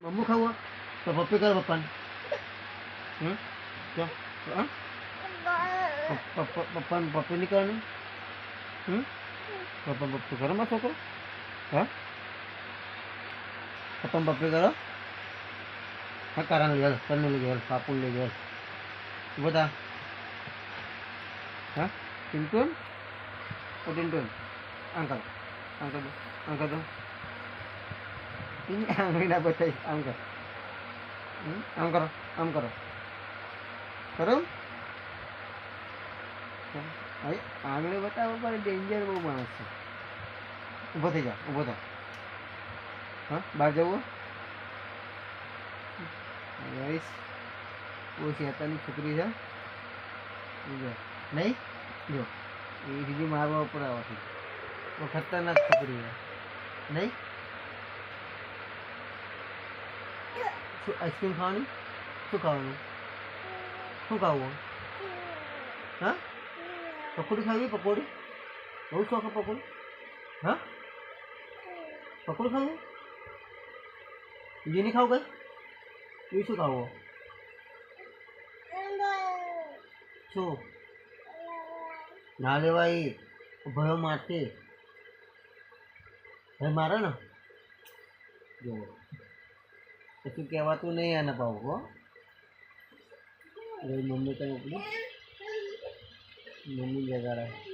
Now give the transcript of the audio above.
मम्मू खाऊ तो पप्पी कर पप्पा क्या हाँ? पप्पा पप्पी नहीं करनी पप्पा पप्पी करो मत करो हाँ पप्पा पप्पी करो हाँ कारण ले करने ले गया पापू ले गया बता हाँ टिंटुन ओ टिंटुन angkat angkat angkat dong ini angin apa tadi angkat angkat angkat karo ayo आंगले बताओ पर डेंजर वो मानस છે ઊભો થઈ જા ઊભો થા હા બહાર જવું ગાઈસ वो શેતાની છોકરી છે નહીં જો એ બીજી મારવા ઉપર આવતી वो खतरनाक छोकरी है नहीं आइसक्रीम खानी शू खावा शू खाव हाँ पकोड़ी खावी पकोड़ी बहुत शौक है पकोड़ी हाँ पकोड़ी खाव ये नहीं खाओ गए ये शू खाव शू ना लेवाई भयो मारते है मारा ना जो कशु कहवातु नहीं आना पाओ हो मम्मी का मोकली मम्मी जगा रहा है